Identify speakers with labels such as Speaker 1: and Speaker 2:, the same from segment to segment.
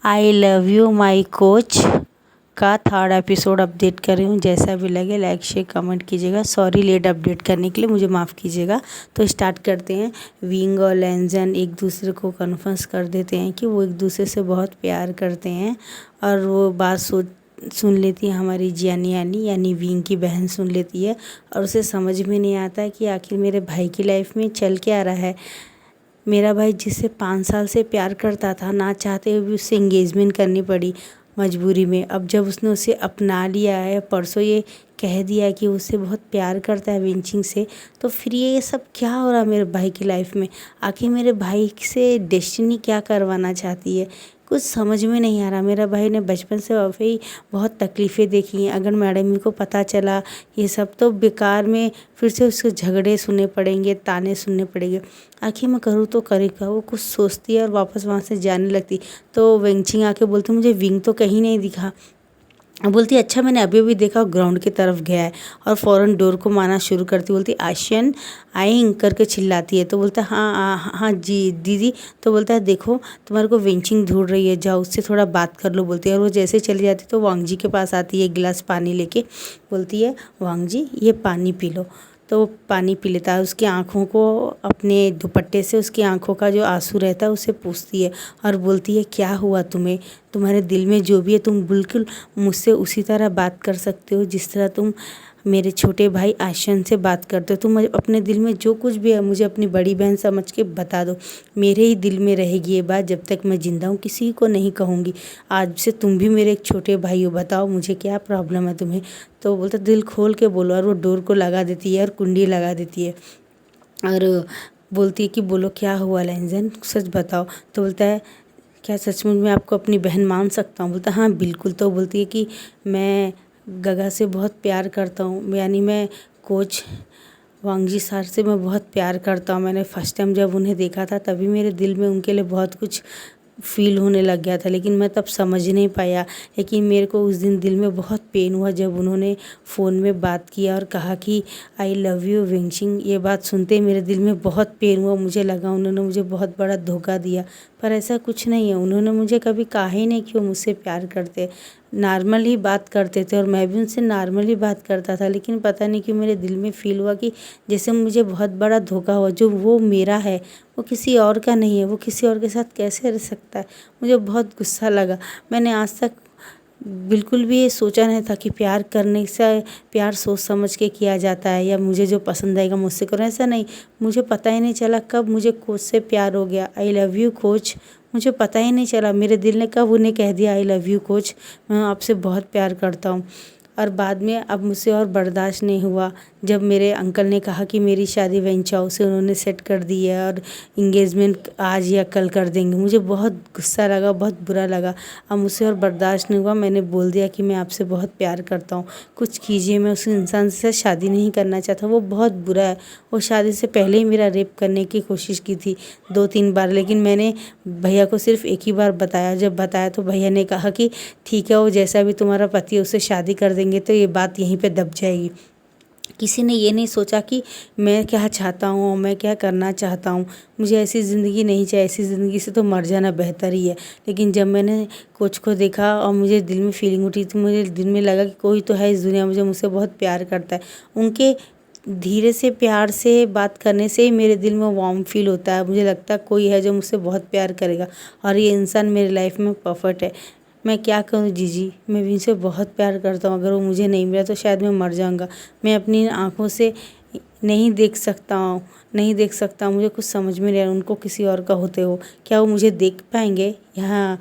Speaker 1: I love you my coach का third episode update कर रही हूँ। जैसा भी लगे लाइक शेयर कमेंट कीजिएगा। सॉरी लेट अपडेट करने के लिए, मुझे माफ़ कीजिएगा। तो स्टार्ट करते हैं। विंग और लैंजन एक दूसरे को कन्फर्स कर देते हैं कि वो एक दूसरे से बहुत प्यार करते हैं और वो बात सुन लेती है हमारी जियानी यानी विंग की बहन सुन लेती है और उसे समझ में नहीं आता कि आखिर मेरे भाई की लाइफ में चल क्या रहा है। मेरा भाई जिससे 5 साल से प्यार करता था, ना चाहते हुए भी उससे एंगेजमेंट करनी पड़ी मजबूरी में। अब जब उसने उसे अपना लिया है, परसों ये कह दिया कि उससे बहुत प्यार करता है विंचिंग से, तो फिर ये सब क्या हो रहा है मेरे भाई की लाइफ में। आखिर मेरे भाई से डेस्टिनी क्या करवाना चाहती है, कुछ समझ में नहीं आ रहा। मेरा भाई ने बचपन से वाकई बहुत तकलीफ़ें देखी हैं। अगर मैडम को पता चला ये सब, तो बेकार में फिर से उसके झगड़े सुनने पड़ेंगे, ताने सुनने पड़ेंगे। आखिर मैं करूँ तो करे क्या। वो कुछ सोचती है और वापस वहाँ से जाने लगती। तो वेंचिंग आके बोलती मुझे विंग तो कहीं नहीं दिखा। बोलती अच्छा मैंने अभी अभी देखा ग्राउंड की तरफ गया है, और फ़ौरन डोर को मारना शुरू करती। बोलती आशियन आइंग करके चिल्लाती है। तो बोलता हाँ जी दीदी। तो बोलता है देखो तुम्हारे को विंचिंग ढूंढ रही है, जाओ उससे थोड़ा बात कर लो। बोलती है, और वो जैसे चली जाती तो वांग जी के पास आती है एक गिलास पानी लेके। बोलती है वांग जी ये पानी पी लो। तो वो पानी पी लेता है। उसकी आँखों को अपने दुपट्टे से उसकी आँखों का जो आंसू रहता है उसे पूछती है और बोलती है क्या हुआ तुम्हें, तुम्हारे दिल में जो भी है तुम बिल्कुल मुझसे उसी तरह बात कर सकते हो जिस तरह तुम मेरे छोटे भाई आशन से बात करते हो। तुम अपने दिल में जो कुछ भी है मुझे अपनी बड़ी बहन समझ के बता दो। मेरे ही दिल में रहेगी ये बात जब तक मैं ज़िंदा हूँ, किसी को नहीं कहूँगी। आज से तुम भी मेरे एक छोटे भाई हो, बताओ मुझे क्या प्रॉब्लम है तुम्हें। तो बोलता दिल खोल के बोलो, और वो डोर को लगा देती है और कुंडी लगा देती है और बोलती है कि बोलो क्या हुआ लैंजन, सच बताओ। तो बोलता है क्या सचमुच मैं आपको अपनी बहन मान सकता हूँ। बोलता हाँ बिल्कुल। तो बोलती है कि मैं गगा से बहुत प्यार करता हूँ, यानी मैं कोच वांगजी सर से मैं बहुत प्यार करता हूँ। मैंने फर्स्ट टाइम जब उन्हें देखा था तभी मेरे दिल में उनके लिए बहुत कुछ फ़ील होने लग गया था, लेकिन मैं तब समझ नहीं पाया। लेकिन मेरे को उस दिन दिल में बहुत पेन हुआ जब उन्होंने फ़ोन में बात किया और कहा कि आई लव यू विंचिंग। ये बात सुनते ही मेरे दिल में बहुत पेन हुआ। मुझे लगा उन्होंने मुझे बहुत बड़ा धोखा दिया, पर ऐसा कुछ नहीं है। उन्होंने मुझे कभी कहा ही नहीं कि वो मुझसे प्यार करते। नॉर्मल ही बात करते थे और मैं भी उनसे नॉर्मल ही बात करता था, लेकिन पता नहीं क्यों मेरे दिल में फ़ील हुआ कि जैसे मुझे बहुत बड़ा धोखा हुआ। जो वो मेरा है वो किसी और का नहीं है, वो किसी और के साथ कैसे रह सकता है। मुझे बहुत गुस्सा लगा। मैंने आज तक बिल्कुल भी ये सोचा नहीं था कि प्यार करने से प्यार सोच समझ के किया जाता है, या मुझे जो पसंद आएगा मुझसे करो, ऐसा नहीं। मुझे पता ही नहीं चला कब मुझे कोच से प्यार हो गया। आई लव यू कोच, मुझे पता ही नहीं चला। मेरे दिल ने कब उन्हें कह दिया आई लव यू कोच, मैं आपसे बहुत प्यार करता हूँ। और बाद में अब मुझसे और बर्दाश्त नहीं हुआ जब मेरे अंकल ने कहा कि मेरी शादी वेंचाओ से उन्होंने सेट कर दी है और इंगेजमेंट आज या कल कर देंगे। मुझे बहुत गुस्सा लगा, बहुत बुरा लगा। अब मुझसे और बर्दाश्त नहीं हुआ। मैंने बोल दिया कि मैं आपसे बहुत प्यार करता हूँ, कुछ कीजिए। मैं उस इंसान से शादी नहीं करना चाहता, वो बहुत बुरा है। वो शादी से पहले ही मेरा रेप करने की कोशिश की थी 2-3 बार, लेकिन मैंने भैया को सिर्फ एक ही बार बताया। जब बताया तो भैया ने कहा कि ठीक है, वो जैसा भी तुम्हारा पति है उससे शादी कर देंगे, तो ये बात यहीं पे दब जाएगी। किसी ने ये नहीं सोचा कि मैं क्या चाहता हूँ, मैं क्या करना चाहता हूँ। मुझे ऐसी ज़िंदगी नहीं चाहिए, ऐसी ज़िंदगी से तो मर जाना बेहतर ही है। लेकिन जब मैंने कोच को देखा और मुझे दिल में फीलिंग उठी, तो मुझे दिल में लगा कि कोई तो है इस दुनिया में जो मुझसे बहुत प्यार करता है। उनके धीरे से प्यार से बात करने से ही मेरे दिल में वार्म फील होता है। मुझे लगता है कोई है जो मुझसे बहुत प्यार करेगा, और ये इंसान मेरी लाइफ में परफेक्ट है। मैं क्या करूँ जीजी, मैं भी इनसे बहुत प्यार करता हूँ। अगर वो मुझे नहीं मिला तो शायद मैं मर जाऊँगा। मैं अपनी आँखों से नहीं देख सकता हूँ, नहीं देख सकता। मुझे कुछ समझ में नहीं आ रहा उनको किसी और का होते हो, क्या वो मुझे देख पाएंगे यहाँ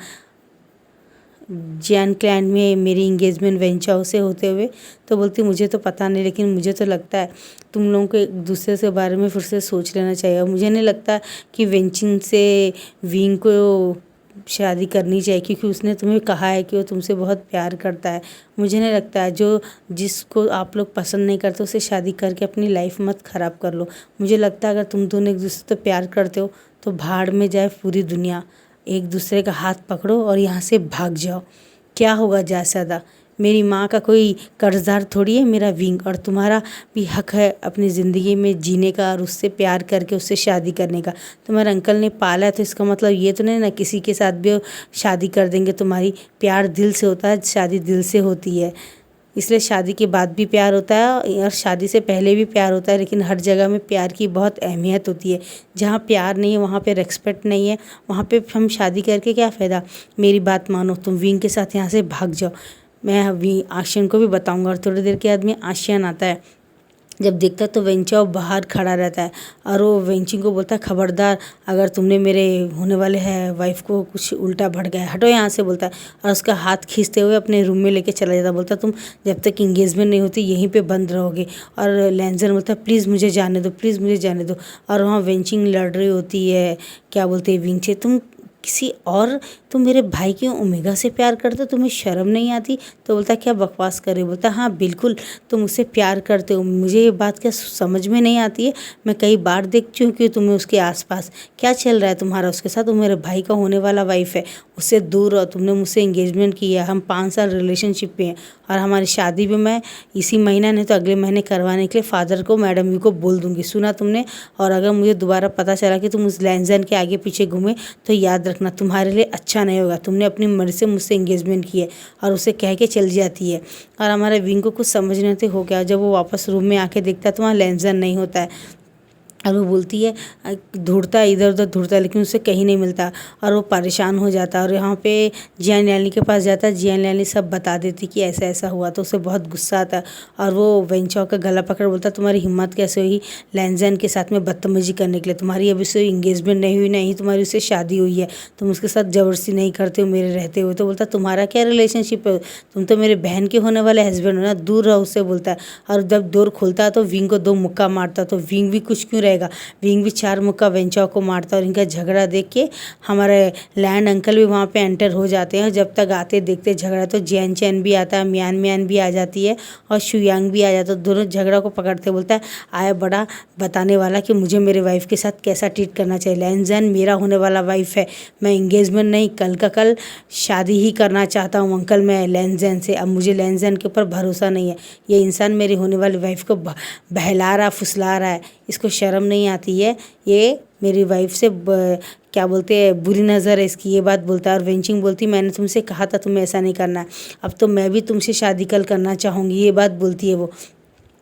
Speaker 1: जैन क्लैंड में मेरी इंगेजमेंट वेंचाओ से होते हुए। तो बोलती मुझे तो पता नहीं, लेकिन मुझे तो लगता है तुम लोगों को एक दूसरे से बारे में फिर से सोच लेना चाहिए। मुझे नहीं लगता कि वेंचिंग से विंग को शादी करनी चाहिए, क्योंकि उसने तुम्हें कहा है कि वो तुमसे बहुत प्यार करता है। मुझे नहीं लगता है जो जिसको आप लोग पसंद नहीं करते उससे शादी करके अपनी लाइफ मत ख़राब कर लो। मुझे लगता है अगर तुम दोनों एक दूसरे से प्यार करते हो तो भाड़ में जाए पूरी दुनिया, एक दूसरे का हाथ पकड़ो और यहाँ से भाग जाओ। क्या होगा ज़्यादा से ज़्यादा, मेरी माँ का कोई कर्जदार थोड़ी है मेरा विंग, और तुम्हारा भी हक है अपनी ज़िंदगी में जीने का और उससे प्यार करके उससे शादी करने का। तुम्हारे अंकल ने पाला है तो इसका मतलब ये तो नहीं ना किसी के साथ भी शादी कर देंगे तुम्हारी। प्यार दिल से होता है, शादी दिल से होती है, इसलिए शादी के बाद भी प्यार होता है और शादी से पहले भी प्यार होता है। लेकिन हर जगह में प्यार की बहुत अहमियत होती है। जहाँ प्यार नहीं है वहाँ पे रेस्पेक्ट नहीं है, वहाँ पे हम शादी करके क्या फ़ायदा। मेरी बात मानो, तुम विंग के साथ यहाँ से भाग जाओ। मैं अभी आशियन को भी बताऊँगा। और थोड़ी देर के बाद में आशियन आता है। जब देखता है तो वेंचा बाहर खड़ा रहता है और वो वेंचिंग को बोलता है, खबरदार अगर तुमने मेरे होने वाले है वाइफ को कुछ उल्टा भड़काया, हटो यहाँ से, बोलता है। और उसका हाथ खींचते हुए अपने रूम में लेके चला जाता है। बोलता तुम जब तक इंगेजमेंट नहीं होती यहीं पे बंद रहोगे। और लैंजन बोलता है प्लीज़ मुझे जाने दो, प्लीज़ मुझे जाने दो। और वहाँ वेंचिंग लड़ रही होती है, क्या बोलते हैं विंग से, तुम मेरे भाई के ओमेगा से प्यार करते हो, तुम्हें शर्म नहीं आती। तो बोलता क्या बकवास कर रहे हो। बोलता हाँ बिल्कुल तुम उससे प्यार करते हो, मुझे ये बात क्या समझ में नहीं आती है। मैं कई बार देख चुकी हूँ कि तुम्हें उसके आसपास क्या चल रहा है तुम्हारा उसके साथ। वो मेरे भाई का होने वाला वाइफ है, उससे दूर रहो। तुमने मुझसे एंगेजमेंट किया, हम 5 साल रिलेशनशिप पे हैं और हमारी शादी भी मैं इसी महीना नहीं तो अगले महीने करवाने के लिए फादर को, मैडम यू को बोल दूंगी। सुना तुमने। और अगर मुझे दोबारा पता चला कि तुम उस लैंजन के आगे पीछे घूमे तो याद रखना तुम्हारे लिए अच्छा नहीं होगा। तुमने अपनी मर्जी से मुझसे एंगेजमेंट की है। और उसे कह के चल जाती है। और हमारे विंग को कुछ समझ नहीं हो गया। जब वो वापस रूम में आके देखता है तो वहाँ लैंजन नहीं होता है। और वो बोलती है, ढूंढता है इधर उधर ढूंढता है लेकिन उसे कहीं नहीं मिलता। और वो परेशान हो जाता है और यहाँ पे जियान लैली के पास जाता है। जियान लैली सब बता देती कि ऐसा ऐसा हुआ। तो उसे बहुत गुस्सा आता है और वो वेंचाओ का गला पकड़ बोलता तुम्हारी हिम्मत कैसे हुई लैंजन के साथ में बदतमीजी करने के लिए। तुम्हारी अभी से इंगेजमेंट नहीं हुई, नहीं तुम्हारी उससे शादी हुई है, तुम उसके साथ जबरदस्ती नहीं करते हो मेरे रहते हुए। तो बोलता तुम्हारा क्या रिलेशनशिप है, तुम तो मेरे बहन के होने वाले हस्बैंड हो ना, दूर रहो उससे, बोलता है। और जब डोर खुलता है तो विंग को 2 मुक्का मारता है। तो विंग भी कुछ क्यों रहेगा, विंग भी 4 मुक्का वेंचाओ को मारता है। और इनका झगड़ा देख के हमारे लैंड अंकल भी वहाँ पे एंटर हो जाते हैं। जब तक आते देखते झगड़ा तो जैन चैन भी आता है, म्यान भी आ जाती है और शुयांग भी आ जाता है। दोनों झगड़ा को पकड़ते बोलता है आया बड़ा बताने वाला कि मुझे मेरे वाइफ के साथ कैसा ट्रीट करना चाहिए। लैंजन मेरा होने वाला वाइफ है, मैं इंगेजमेंट नहीं कल का कल शादी ही करना चाहता हूँ अंकल मैं लैंजन से। अब मुझे लैंजन के ऊपर भरोसा नहीं है। ये इंसान मेरी होने वाली वाइफ को बहला रहा फुसला रहा है, इसको शर्म नहीं आती है, ये मेरी वाइफ से क्या बोलते हैं बुरी नज़र है इसकी, ये बात बोलता है। और वेंचिंग बोलती मैंने तुमसे कहा था तुम्हें ऐसा नहीं करना है, अब तो मैं भी तुमसे शादी कल करना चाहूँगी, ये बात बोलती है वो।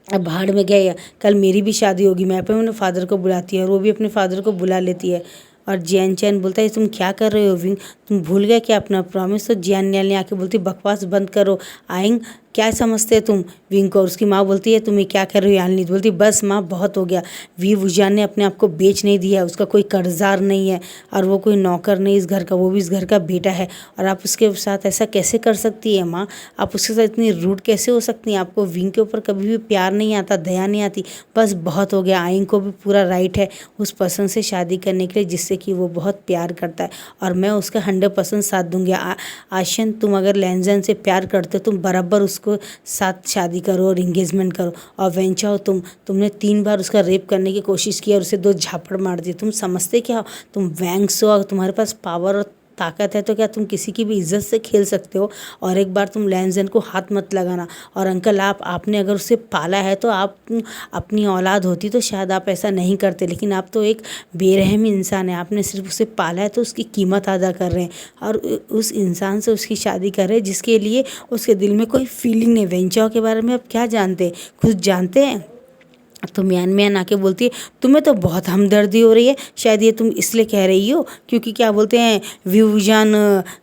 Speaker 1: अब भाड़ में गए, कल मेरी भी शादी होगी, मैं अपने फादर को बुलाती है और वो भी अपने फादर को बुला लेती है। और जियान चैन बोलता है तुम क्या कर रहे हो विंग, तुम भूल गए क्या अपना प्रॉमिस। तो जियान न्याल ने आके बोलती बकवास बंद करो आएंग, क्या समझते हो तुम विंग को। और उसकी माँ बोलती है तुम्हें क्या कर रही हो यालनी। बोलती बस माँ बहुत हो गया, वी वुजान ने अपने आप को बेच नहीं दिया, उसका कोई कर्जदार नहीं है और वो कोई नौकर नहीं इस घर का, वो भी इस घर का बेटा है। और आप उसके साथ ऐसा कैसे कर सकती है माँ, आप उसके साथ इतनी रूड कैसे हो सकती हैं। आपको विंग के ऊपर कभी भी प्यार नहीं आता, दया नहीं आती, बस बहुत हो गया। आइंग को भी पूरा राइट है उस पर्सन से शादी करने के लिए जिससे कि वो बहुत प्यार करता है और मैं उसका 100% साथ दूंगी। आशियन तुम अगर लैंजन से प्यार करते हो तुम बराबर उसको साथ शादी करो और इंगेजमेंट करो। और वेंचाओ तुमने 3 बार उसका रेप करने की कोशिश की और उसे 2 झापड़ मार दिए। तुम समझते क्या हो, तुम वैंग्स हो और तुम्हारे पास पावर और ताकत है तो क्या तुम किसी की भी इज्जत से खेल सकते हो। और एक बार तुम लैंजन को हाथ मत लगाना। और अंकल आपने अगर उसे पाला है तो आप अपनी औलाद होती तो शायद आप ऐसा नहीं करते, लेकिन आप तो एक बेरहम इंसान है, आपने सिर्फ उसे पाला है तो उसकी कीमत अदा कर रहे हैं और उस इंसान से उसकी शादी कर रहे हैं जिसके लिए उसके दिल में कोई फीलिंग नहीं। वेंचाओ के बारे में आप क्या जानते हैं, खुद जानते हैं। तो म्यान आके बोलती है तुम्हें तो बहुत हमदर्दी हो रही है, शायद ये तुम इसलिए कह रही हो क्योंकि क्या बोलते हैं व्यूजान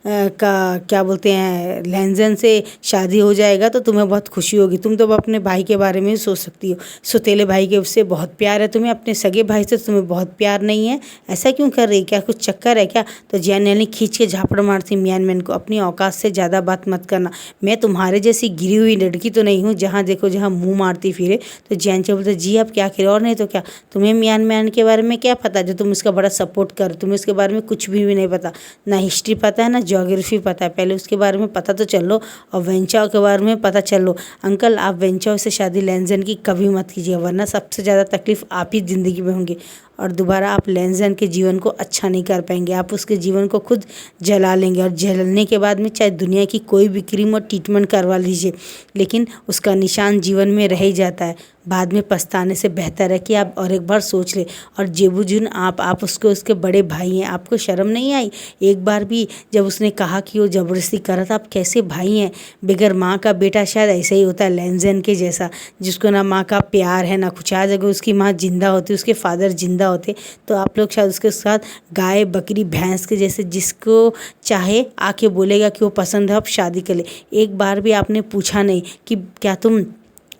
Speaker 1: का क्या बोलते हैं लैंजन से शादी हो जाएगा तो तुम्हें बहुत खुशी होगी। तुम तो अपने भाई के बारे में सोच सकती हो, सौतेले भाई के उससे बहुत प्यार है तुम्हें, अपने सगे भाई से तुम्हें बहुत प्यार नहीं है, ऐसा क्यों कर रही, क्या कुछ चक्कर है क्या। तो जैन ने खींच के झापड़ मारती म्यान को, अपनी औकात से ज़्यादा बात मत करना, मैं तुम्हारे जैसी गिरी हुई लड़की तो नहीं हूँ जहाँ देखो जहाँ मुँह मारती फिरे। तो जैन बोलते जी आप क्या करें, और नहीं तो क्या, तुम्हें म्यान के बारे में क्या पता जो तुम इसका बड़ा सपोर्ट कर, तुम्हें इसके बारे में कुछ भी नहीं पता, ना हिस्ट्री पता है ना ज्योग्राफी पता है, पहले उसके बारे में पता तो चल लो और वेंचाओ के बारे में पता चल लो। अंकल आप वेंचाओ से शादी लैंजन की कभी मत कीजिए वरना सबसे ज़्यादा तकलीफ आप ही ज़िंदगी में होंगी। और दोबारा आप लेंजन के जीवन को अच्छा नहीं कर पाएंगे। आप उसके जीवन को खुद जला लेंगे और जलने के बाद में चाहे दुनिया की कोई भी क्रीम और ट्रीटमेंट करवा लीजिए, लेकिन उसका निशान जीवन में रह ही जाता है। बाद में पछताने से बेहतर है कि आप और एक बार सोच ले। और जेबूजुन आप उसके बड़े भाई हैं, आपको शर्म नहीं आई एक बार भी जब उसने कहा कि वो ज़बरदस्ती कर रहा था? आप कैसे भाई हैं? बगैर माँ का बेटा शायद ऐसा ही होता है, लेंजन के जैसा, जिसको ना माँ का प्यार है ना कुछ। आज अगर उसकी माँ जिंदा होती, उसके फादर जिंदा होते, तो आप लोग शायद उसके साथ गाय बकरी भैंस के जैसे जिसको चाहे आके बोलेगा कि वो पसंद है, आप शादी कर ले। एक बार भी आपने पूछा नहीं कि क्या तुम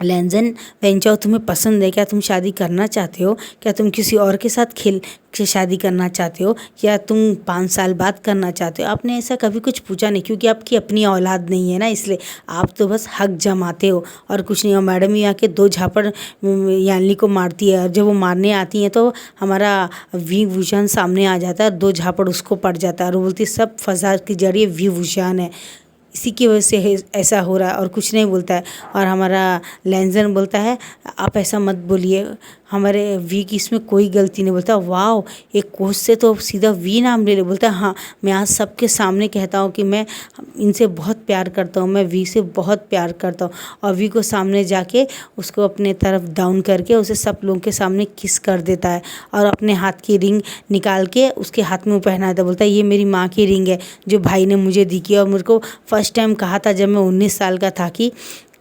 Speaker 1: लेंजन वेंचाओ तुम्हें पसंद है, क्या तुम शादी करना चाहते हो, क्या तुम किसी और के साथ शादी करना चाहते हो, या तुम 5 साल बाद करना चाहते हो? आपने ऐसा कभी कुछ पूछा नहीं, क्योंकि आपकी अपनी औलाद नहीं है ना, इसलिए आप तो बस हक जमाते हो और कुछ नहीं। और मैडम ही आके 2 झापड़ यानली को मारती है, और जब वो मारने आती हैं तो हमारा विभूषण सामने आ जाता है, 2 झापड़ उसको पड़ जाता है और वो बोलती सब फसाद के जरिए विभूषण है, इसी की वजह से ऐसा हो रहा है, और कुछ नहीं बोलता है। और हमारा लेंजन बोलता है आप ऐसा मत बोलिए, हमारे वी की इसमें कोई गलती नहीं। बोलता वाह, एक कोच से तो सीधा वी नाम ले ले। बोलता है हाँ, मैं आज सबके सामने कहता हूँ कि मैं इनसे बहुत प्यार करता हूँ, मैं वी से बहुत प्यार करता हूँ। और वी को सामने जाके उसको अपने तरफ डाउन करके उसे सब लोगों के सामने किस कर देता है, और अपने हाथ की रिंग निकाल के उसके हाथ में पहना देता है। बोलता है ये मेरी माँ की रिंग है जो भाई ने मुझे दी की, और मेरे को फर्स्ट टाइम कहा था जब मैं 19 साल का था कि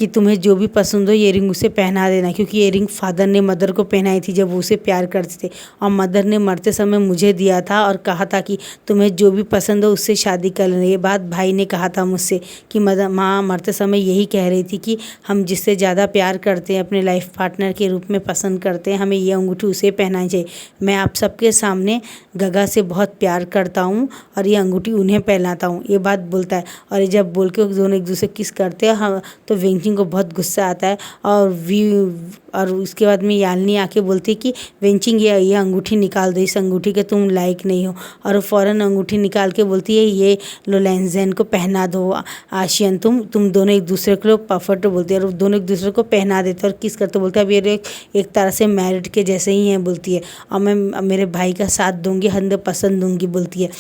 Speaker 1: तुम्हें जो भी पसंद हो ये रिंग उसे पहना देना, क्योंकि ये रिंग फादर ने मदर को पहनाई थी जब वो उसे प्यार करते थे, और मदर ने मरते समय मुझे दिया था और कहा था कि तुम्हें जो भी पसंद हो उससे शादी कर लेना। ये बात भाई ने कहा था मुझसे कि माँ मरते समय यही कह रही थी कि हम जिससे ज़्यादा प्यार करते हैं, अपने लाइफ पार्टनर के रूप में पसंद करते हैं, हमें ये अंगूठी उसे पहनानी चाहिए। मैं आप सबके सामने गगा से बहुत प्यार करता हूँ और ये अंगूठी उन्हें पहनाता हूँ, ये बात बोलता है। और ये जब बोल के दोनों एक दूसरे किस करते हैं, हाँ, तो वेंचिंग को बहुत गुस्सा आता है, और उसके बाद में यालनी आके बोलती है कि वेंचिंग ये अंगूठी निकाल दो, इस अंगूठी के तुम लायक नहीं हो। और वो फ़ौरन अंगूठी निकाल के बोलती है ये लो लेंजन को पहना दो आशियन, तुम दोनों एक दूसरे को परफेक्ट बोलती है, और दोनों एक दूसरे को पहना देते और किस करते। बोलते हैं अब ये एक तरह से मैरिड के जैसे ही हैं, बोलती है, और मैं मेरे भाई का साथ दूंगी, 100% दूंगी, बोलती है।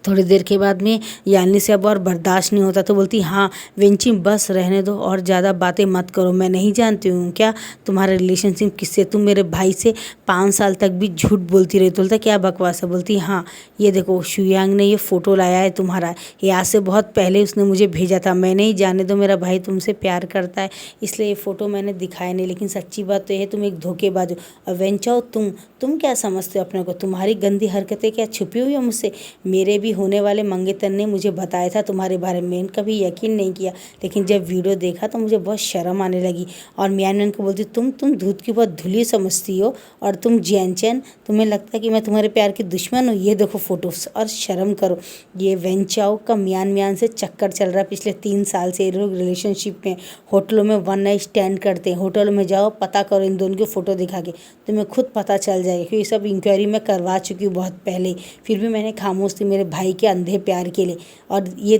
Speaker 1: थोड़ी देर के बाद में यालनी से अब और बर्दाश्त नहीं होता, तो बोलती हाँ वेंची बस रहने दो और ज़्यादा बातें मत करो, मैं नहीं जानती हूँ क्या तुम्हारा रिलेशनशिप किससे, तुम मेरे भाई से 5 साल तक भी झूठ बोलती रही। तो बोलता क्या बकवास है? बोलती हाँ ये देखो शुयांग ने ये फ़ोटो लाया है तुम्हारा, ये आज से बहुत पहले उसने मुझे भेजा था, मैं नहीं जाने दो मेरा भाई तुमसे प्यार करता है इसलिए ये फ़ोटो मैंने दिखाया नहीं, लेकिन सच्ची बात तो ये है तुम एक धोखेबाज हो। और वेंचाओ तुम क्या समझते हो अपने को, तुम्हारी गंदी हरकतें क्या छुपी हुई है मुझसे? मेरे भी होने वाले मंगेतर ने मुझे बताया था तुम्हारे बारे में, मैंने कभी यकीन नहीं किया, लेकिन जब वीडियो देखा तो मुझे बहुत शर्म आने लगी। और मियान को बोलती तुम दूध की बहुत धुली समझती हो, और तुम जैनचैन तुम्हें लगता है कि मैं तुम्हारे प्यार की दुश्मन हूँ? ये देखो फोटोज, और शर्म करो। ये वेंचाओ का मियान से चक्कर चल रहा है पिछले 3 साल से, ये लोग रिलेशनशिप में, होटलों में 1 नाइट स्टैंड करते हैं। होटलों में जाओ पता करो इन दोनों की फ़ोटो दिखा के, तुम्हें खुद पता चल जाएगा, क्योंकि सब इंक्वायरी मैं करवा चुकी हूँ बहुत पहले, फिर भी मैंने खामोश थी मेरे भाई के अंधे प्यार के लिए। और ये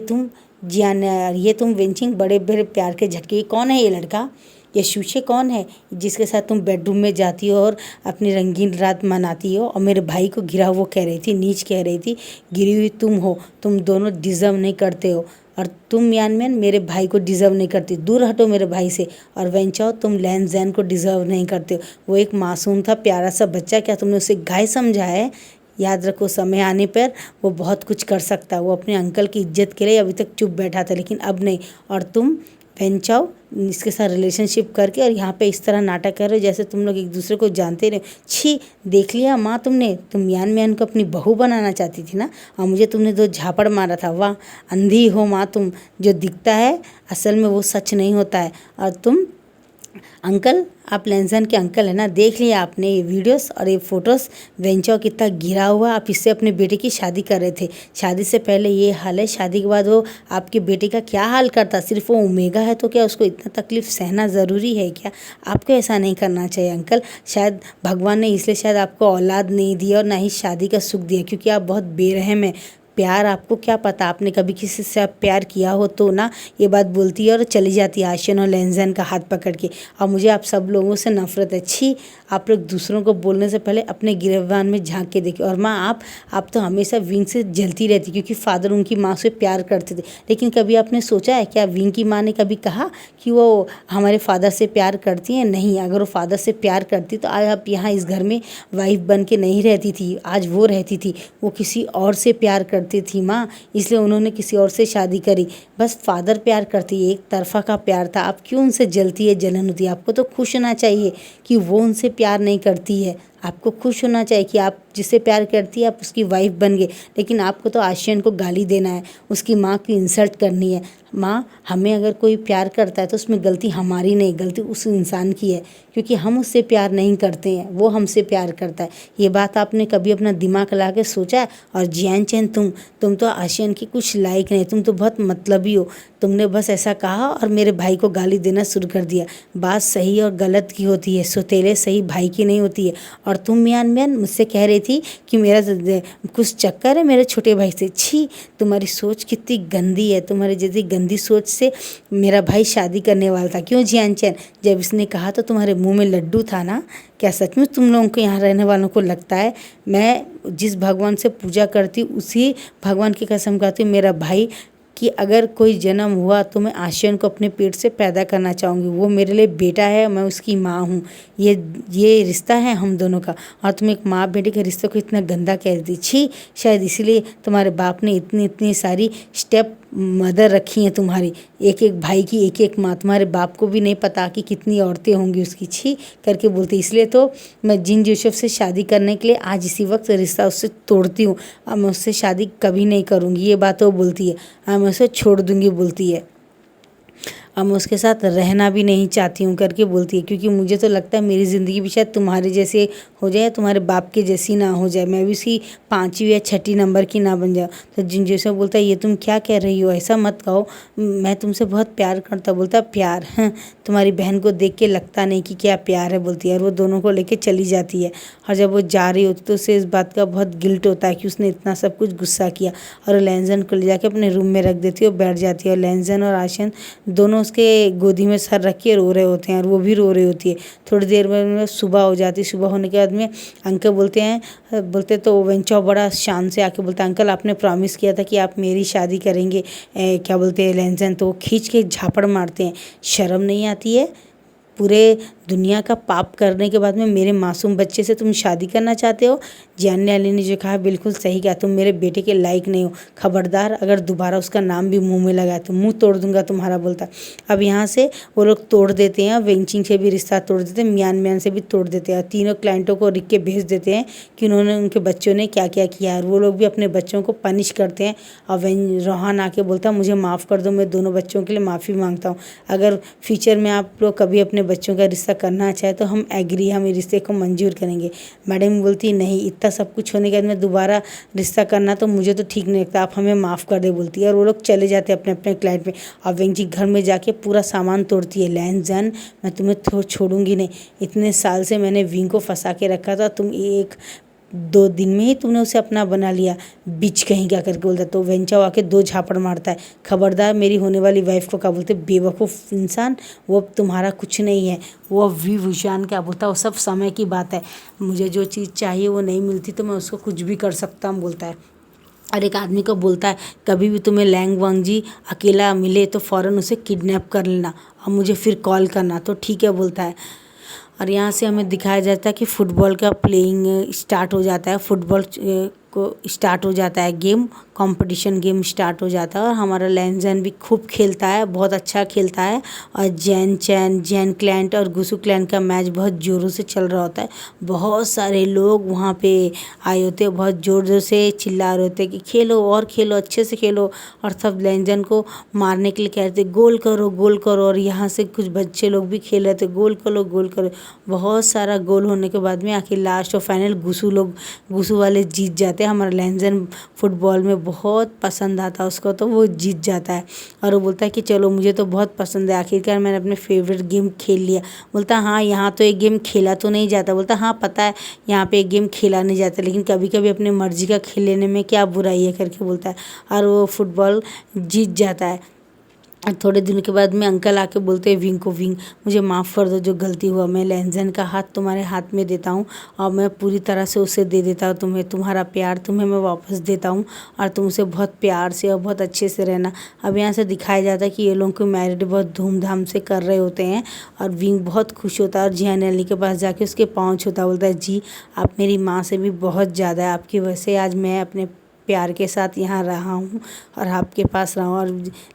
Speaker 1: तुम वेंचिंग बड़े बड़े प्यार के झटके, कौन है ये लड़का, ये शूशे कौन है जिसके साथ तुम बेडरूम में जाती हो और अपनी रंगीन रात मनाती हो? और मेरे भाई को गिरा वो कह रही थी, नीच कह रही थी, गिरी हुई तुम हो, तुम दोनों डिज़र्व नहीं करते हो, और तुम मियानमैन मेरे भाई को डिज़र्व नहीं करती, दूर हटो मेरे भाई से। और वेंचाओ तुम लेंजैन को डिज़र्व नहीं करते हो, वो एक मासूम था प्यारा सा बच्चा, क्या तुमने उसे गाय समझा है? याद रखो समय आने पर वो बहुत कुछ कर सकता है, वो अपने अंकल की इज्जत के लिए अभी तक चुप बैठा था, लेकिन अब नहीं। और तुम वेंचाओ इसके साथ रिलेशनशिप करके और यहाँ पे इस तरह नाटक कर रहे हो जैसे तुम लोग एक दूसरे को जानते रहे। छी, देख लिया माँ तुमने, तुम मियान को अपनी बहू बनाना चाहती थी ना, और मुझे तुमने 2 झापड़ मारा था। वाह, अंधी हो माँ तुम, जो दिखता है असल में वो सच नहीं होता है। और तुम अंकल, आप लेंजन के अंकल है ना, देख लिया आपने ये वीडियोस और ये फ़ोटोज़, वेंचाओ कितना गिरा हुआ, आप इससे अपने बेटे की शादी कर रहे थे, शादी से पहले ये हाल है, शादी के बाद वो आपके बेटे का क्या हाल करता? सिर्फ वो ओमेगा है तो क्या उसको इतना तकलीफ़ सहना ज़रूरी है क्या? आपको ऐसा नहीं करना चाहिए अंकल, शायद भगवान ने इसलिए शायद आपको औलाद नहीं दिया और ना ही शादी का सुख दिया, क्योंकि आप बहुत बेरहम हैं, प्यार आपको क्या पता, आपने कभी किसी से आप प्यार किया हो तो ना। ये बात बोलती है और चली जाती है आशियन और लेंजन का हाथ पकड़ के। और मुझे आप सब लोगों से नफरत है, छी। आप लोग दूसरों को बोलने से पहले अपने गिरफ्तान में झांक के देखें। और माँ आप तो हमेशा विंग से जलती रहती, क्योंकि फादर उनकी माँ से प्यार करते थे। लेकिन कभी आपने सोचा है क्या विंग की माँ ने कभी कहा कि वो हमारे फादर से प्यार करती हैं? नहीं। अगर वो फादर से प्यार करती तो आज आप यहाँ इस घर में वाइफ बन के नहीं रहती थी, आज वो रहती थी। वो किसी और से प्यार करती थी माँ, इसलिए उन्होंने किसी और से शादी करी। बस फादर प्यार करती है, एक तरफा का प्यार था। आप क्यों उनसे जलती है, जलन होती है? आपको तो खुश होना चाहिए कि वो उनसे प्यार नहीं करती है। आपको खुश होना चाहिए कि आप जिससे प्यार करती है आप उसकी वाइफ बन गए। लेकिन आपको तो आशियन को गाली देना है, उसकी माँ की इंसल्ट करनी है। माँ, हमें अगर कोई प्यार करता है तो उसमें गलती हमारी नहीं, गलती उस इंसान की है, क्योंकि हम उससे प्यार नहीं करते हैं, वो हमसे प्यार करता है। ये बात आपने कभी अपना दिमाग लगा के सोचा है? और जियान चैन, तुम तो आशियन की कुछ लायक नहीं, तुम तो बहुत मतलबी हो। तुमने बस ऐसा कहा और मेरे भाई को गाली देना शुरू कर दिया। बात सही और गलत की होती है, सौतेले सही भाई की नहीं होती है। और तुम मियान मुझसे कह रही थी कि मेरा कुछ चक्कर है मेरे छोटे भाई से। छी, तुम्हारी सोच कितनी गंदी है। तुम्हारी जैसी गंदी सोच से मेरा भाई शादी करने वाला था। क्यों जियान चैन? जब इसने कहा तो तुम्हारे मुंह में लड्डू था ना? क्या सचमुच तुम लोगों को यहाँ रहने वालों को लगता है मैं जिस भगवान से पूजा करती हूँ उसी भगवान की कसम खाती हूँ मेरा भाई कि अगर कोई जन्म हुआ तो मैं आशियन को अपने पेट से पैदा करना चाहूँगी। वो मेरे लिए बेटा है, मैं उसकी माँ हूँ। ये रिश्ता है हम दोनों का। और तुम एक माँ बेटे के रिश्ते को इतना गंदा कह दी। छी, शायद इसीलिए तुम्हारे बाप ने इतनी सारी स्टेप मदर रखी हैं तुम्हारी, एक एक भाई की एक एक माँ। तुम्हारे बाप को भी नहीं पता कि कितनी औरतें होंगी उसकी। छी करके बोलती। इसलिए तो मैं जिन जोसेफ से शादी करने के लिए आज इसी वक्त रिश्ता उससे तोड़ती हूँ। अब मैं उससे शादी कभी नहीं करूँगी, ये बात वो बोलती है। अब मैं उसे छोड़ दूँगी बोलती है। अब मैं उसके साथ रहना भी नहीं चाहती हूँ करके बोलती है, क्योंकि मुझे तो लगता है मेरी ज़िंदगी भी शायद तुम्हारे जैसे हो जाए, तुम्हारे बाप के जैसी ना हो जाए, मैं भी उसकी 5वीं या 6ठी नंबर की ना बन जाऊँ। तो जिन जैसे बोलता है ये तुम क्या कह रही हो, ऐसा मत कहो, मैं तुमसे बहुत प्यार करता। बोलता प्यार? हाँ, तुम्हारी बहन को देख के लगता नहीं कि क्या प्यार है बोलती है। और वो दोनों को लेके चली जाती है। और जब वो जा रही होती तो उसे इस बात का बहुत गिल्ट होता है कि उसने इतना सब कुछ गुस्सा किया। और वो लेंजन को ले जाके अपने रूम में रख देती है और बैठ जाती है। और लेंजन और आशियन दोनों उसके गोदी में सर रख के रो रहे होते हैं और वो भी रो रही होती है। थोड़ी देर में सुबह हो जाती है। सुबह होने के बाद में अंकल बोलते तो वेंचो बड़ा शान से आके बोलता है, अंकल आपने प्रॉमिस किया था कि आप मेरी शादी करेंगे, क्या बोलते हैं लेंजन। तो वो खींच के झापड़ मारते हैं। शर्म नहीं आती है? पूरे दुनिया का पाप करने के बाद में मेरे मासूम बच्चे से तुम शादी करना चाहते हो? जानने वाले ने जो कहा बिल्कुल सही कहा, तुम मेरे बेटे के लायक नहीं हो। खबरदार अगर दोबारा उसका नाम भी मुंह में लगाया तो मुंह तोड़ दूंगा तुम्हारा बोलता। अब यहाँ से वो लोग तोड़ देते हैं, वेंचिंग से भी रिश्ता तोड़ देते हैं, मियान से भी तोड़ देते हैं। तीनों क्लाइंटों को लिख के भेज देते हैं कि उन्होंने उनके बच्चों ने क्या क्या किया है। वो लोग भी अपने बच्चों को पनिश करते हैं। और रोहान आके बोलता मुझे माफ़ कर दो, मैं दोनों बच्चों के लिए माफ़ी मांगता हूँ। अगर फ्यूचर में आप लोग कभी अपने बच्चों का रिश्ता करना चाहे तो हम एग्री, हम इस रिश्ते को मंजूर करेंगे। मैडम बोलती नहीं, इतना सब कुछ होने के बाद में दोबारा रिश्ता करना तो मुझे तो ठीक नहीं लगता, आप हमें माफ़ कर दे बोलती है। और वो लोग चले जाते हैं अपने अपने क्लाइंट में। और वेंची घर में जाके पूरा सामान तोड़ती है। लेंजन, मैं तुम्हें छोड़ूंगी नहीं। इतने साल से मैंने विंग को फंसा के रखा था, तुम 1-2 दिन में ही तुमने उसे अपना बना लिया, बिच कहीं क्या करके बोलता। तो वेंचा आके 2 झापड़ मारता है। खबरदार मेरी होने वाली वाइफ को क्या बोलते, बेवकूफ़ इंसान, वो अब तुम्हारा कुछ नहीं है। वो अब विभूषण क्या बोलता है, वो सब समय की बात है। मुझे जो चीज़ चाहिए वो नहीं मिलती तो मैं उसको कुछ भी कर सकता हूँ बोलता है। और एक आदमी को बोलता है कभी भी तुम्हें लैंग वांगजी अकेला मिले तो फ़ौरन उसे किडनैप कर लेना और मुझे फिर कॉल करना। तो ठीक है बोलता है। और यहाँ से हमें दिखाया जाता है कि फ़ुटबॉल का प्लेइंग स्टार्ट हो जाता है। फुटबॉल को स्टार्ट हो जाता है, गेम कंपटीशन गेम स्टार्ट हो जाता है। और हमारा लेंजन भी खूब खेलता है, बहुत अच्छा खेलता है। और जैन क्लैंट और गुसु क्लैंट का मैच बहुत ज़ोरों से चल रहा होता है। बहुत सारे लोग वहाँ पे आए होते हैं, बहुत ज़ोर ज़ोर से चिल्ला रहे होते हैं कि खेलो और खेलो, अच्छे से खेलो। और सब लेंजन को मारने के लिए कह रहे थे गोल करो गोल करो। और यहाँ से कुछ बच्चे लोग भी खेल रहे थे गोल करो गोल करो। बहुत सारा गोल होने के बाद में आखिर लास्ट और फाइनल गुसु वाले जीत जाते कहते हैं हमारा लेंजन फुटबॉल में बहुत पसंद आता है उसको, तो वो जीत जाता है। और वो बोलता है कि चलो मुझे तो बहुत पसंद है, आखिरकार मैंने अपने फेवरेट गेम खेल लिया। बोलता है हाँ यहाँ तो एक गेम खेला तो नहीं जाता। बोलता हाँ पता है यहाँ पे एक गेम खेला नहीं जाता, लेकिन कभी कभी अपनी मर्जी का खेल लेने में क्या बुराई है करके बोलता है। और वो फुटबॉल जीत जाता है। और थोड़े दिन के बाद में अंकल आके बोलते हैं विंग को, विंग मुझे माफ़ कर दो, जो गलती हुआ मैं लेंजन का हाथ तुम्हारे हाथ में देता हूँ और मैं पूरी तरह से उसे दे देता हूँ तुम्हें, तुम्हारा प्यार तुम्हें मैं वापस देता हूँ और तुम उसे बहुत प्यार से और बहुत अच्छे से रहना। अब यहाँ से दिखाया जाता है कि ये लोगों को मैरिड बहुत धूमधाम से कर रहे होते हैं और विंग बहुत खुश होता है और जियान अली के पास जाके उसके पाँव छूता, बोलता है जी आप मेरी माँ से भी बहुत ज़्यादा है, आपकी वजह से आज मैं अपने प्यार के साथ यहाँ रहा हूँ और आपके पास रहा हूँ। और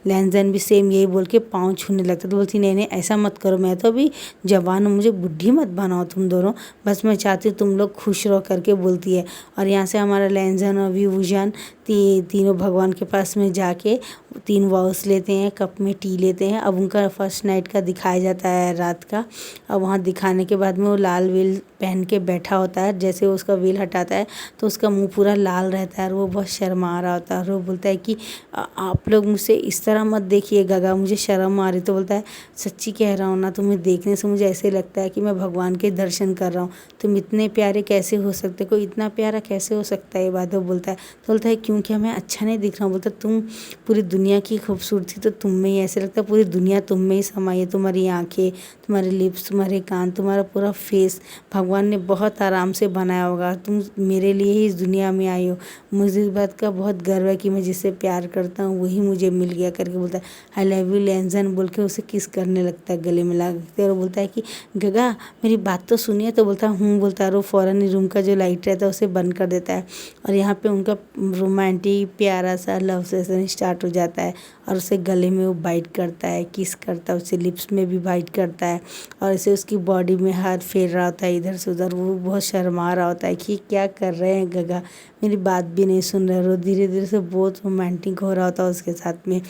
Speaker 1: लेंजन भी सेम यही बोल के पाँव छूने लगता। तो बोलती नहीं नहीं ऐसा मत करो, मैं तो अभी जवान हूँ, मुझे बुढ़ी मत बनाओ तुम दोनों, बस मैं चाहती हूँ तुम लोग खुश रहो करके बोलती है। और यहाँ से हमारा लेंजन और विवूजन तीनों भगवान के पास में जाके 3 वाउस लेते हैं, कप में टी लेते हैं। अब उनका फर्स्ट नाइट का दिखाया जाता है रात का। अब वहाँ दिखाने के बाद में वो लाल वेल पहन के बैठा होता है, जैसे वो उसका वेल हटाता है तो उसका मुंह पूरा लाल रहता है और वो बहुत शर्मा रहा होता है। और वो बोलता है कि आप लोग मुझसे इस तरह मत देखिए गगा, मुझे शर्म आ रही। तो बोलता है सच्ची कह रहा हूँ ना, तुम्हें देखने से मुझे ऐसे लगता है कि मैं भगवान के दर्शन कर रहा हूँ, तुम इतने प्यारे कैसे हो सकते, कोई इतना प्यारा कैसे हो सकता है। ये बात वो बोलता है। तो बोलता है क्यों, क्या मैं अच्छा नहीं दिख रहा हूँ। बोलता तुम पूरी दुनिया की खूबसूरती तो तुम में ही, ऐसे लगता है पूरी दुनिया तुम में ही समाई है, तुम्हारी आँखें, तुम्हारे लिप्स, तुम्हारे कान, तुम्हारा पूरा फेस भगवान ने बहुत आराम से बनाया होगा, तुम मेरे लिए ही इस दुनिया में आई हो। मुझे इस बात का बहुत गर्व है कि मैं जिससे प्यार करता हूँ वही मुझे मिल गया करके बोलता है। आई लव यू लेंजन बोल के उसे किस करने लगता है, गले में लगते और बोलता है कि गगा मेरी बात तो सुनिए। तो बोलता है हूँ बोलता है। और वो फ़ौरन ही रूम का जो लाइट रहता है उसे बंद कर देता है और यहाँ पे उनका रोमांटिक प्यारा सा लव सेशन स्टार्ट हो जाता है। और उसे गले में वो बाइट करता है, किस करता है, उसे लिप्स में भी बाइट करता है और ऐसे उसकी बॉडी में हाथ फेर रहा होता है इधर से उधर। वो बहुत शर्मा रहा होता है कि क्या कर रहे हैं गगा, मेरी बात भी नहीं सुन रहे। वो धीरे धीरे से बहुत रोमांटिक हो रहा होता है उसके साथ में।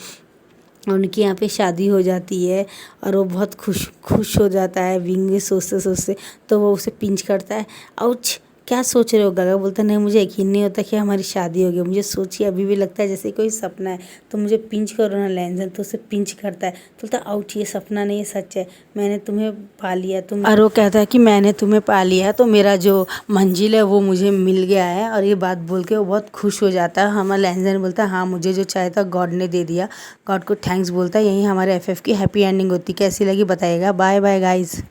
Speaker 1: उनकी यहाँ पे शादी हो जाती है और वो बहुत खुश हो जाता है। विंग सोचते सोचते तो वो उसे पिंच करता है। आउच क्या सोच रहे हो गगा। बोलता नहीं मुझे यकीन नहीं होता कि हमारी शादी हो गई, मुझे सोचिए अभी भी लगता है जैसे कोई सपना है, तो मुझे पिंच करो ना लेंजन। तो उसे पिंच करता है। तो बोलता आउट ये सपना नहीं, ये सच है, मैंने तुम्हें पा लिया। तुम और वो कहता है कि मैंने तुम्हें पा लिया तो मेरा जो मंजिल है वो मुझे मिल गया है। और ये बात बोल के वो बहुत खुश हो जाता है। हमारा लेंजन बोलता है हाँ मुझे जो चाहिए था गॉड ने दे दिया, गॉड को थैंक्स बोलता है। यही हमारे FF की हैप्पी एंडिंग होती। कैसी लगी बताइएगा। Bye bye guys.